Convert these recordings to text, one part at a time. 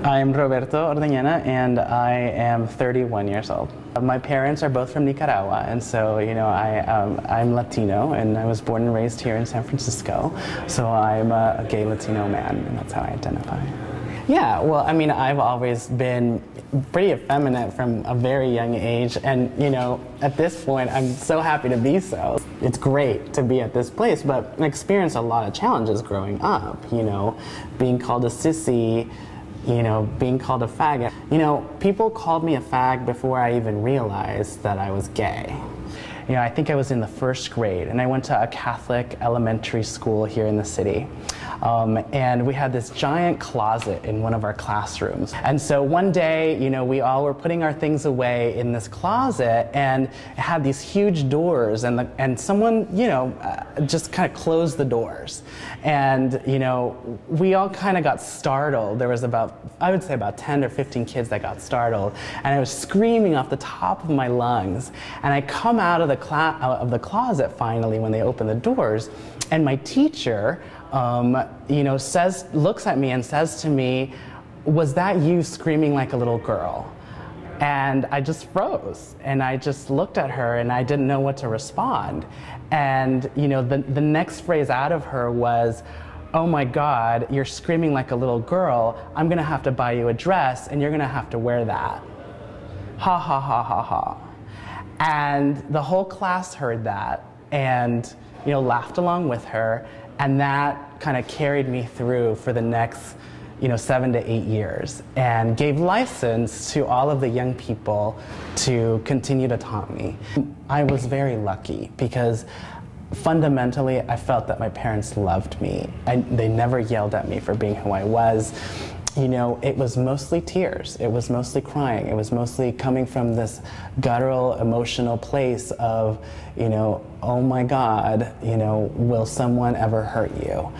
I'm Roberto Ordeñana, and I am 31 years old. My parents are both from Nicaragua, and so, I'm Latino, and I was born and raised here in San Francisco, so I'm a gay Latino man, and that's how I identify. Yeah, well, I mean, I've always been pretty effeminate from a very young age, and, at this point, I'm so happy to be so. It's great to be at this place, but I experienced a lot of challenges growing up, being called a sissy, being called a fag. People called me a fag before I even realized that I was gay. I think I was in the first grade, and I went to a Catholic elementary school here in the city. And we had this giant closet in one of our classrooms. And so one day, we all were putting our things away in this closet, and it had these huge doors, and someone, just kind of closed the doors. And, we all kind of got startled. There was I would say about 10 or 15 kids that got startled, and I was screaming off the top of my lungs. And I come out of the closet finally when they opened the doors, and my teacher, looks at me and says to me, "Was that you screaming like a little girl?" And I just froze, and I just looked at her, and I didn't know what to respond. And the next phrase out of her was, "Oh my God, you're screaming like a little girl. I'm gonna have to buy you a dress, and you're gonna have to wear that." Ha ha ha ha ha. And the whole class heard that, and laughed along with her, and that kind of carried me through for the next 7 to 8 years, and gave license to all of the young people to continue to taunt me. I was very lucky because fundamentally I felt that my parents loved me. They never yelled at me for being who I was. It was mostly tears, it was mostly crying, it was mostly coming from this guttural, emotional place of, oh my God, will someone ever hurt you?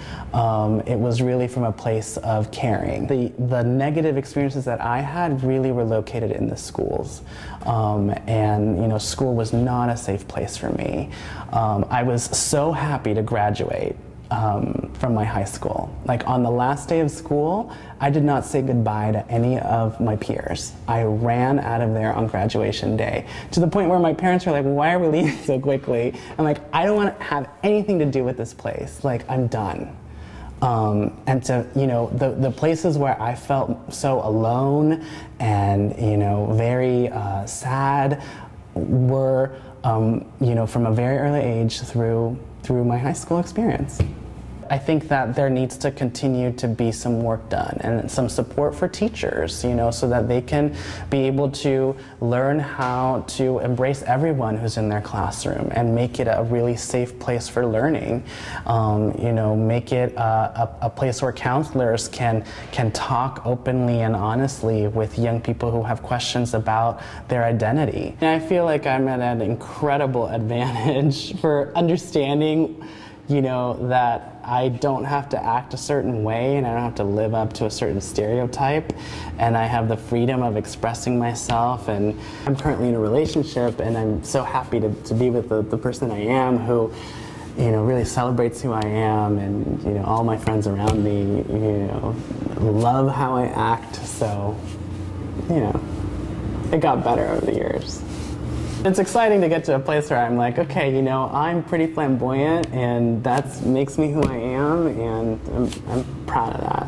It was really from a place of caring. The negative experiences that I had really were located in the schools. And school was not a safe place for me. I was so happy to graduate from my high school. Like, on the last day of school, I did not say goodbye to any of my peers. I ran out of there on graduation day, to the point where my parents were like, "Why are we leaving so quickly?" I'm like, "I don't want to have anything to do with this place. Like, I'm done." And to, the places where I felt so alone and, very sad were, from a very early age through my high school experience. I think that there needs to continue to be some work done and some support for teachers, so that they can be able to learn how to embrace everyone who's in their classroom and make it a really safe place for learning. Make it a place where counselors can talk openly and honestly with young people who have questions about their identity. And I feel like I'm at an incredible advantage for understanding that I don't have to act a certain way, and I don't have to live up to a certain stereotype, and I have the freedom of expressing myself. And I'm currently in a relationship, and I'm so happy to be with the person I am, who really celebrates who I am, and all my friends around me love how I act. So it got better over the years. It's exciting to get to a place where I'm like, okay, I'm pretty flamboyant, and that makes me who I am, and I'm proud of that.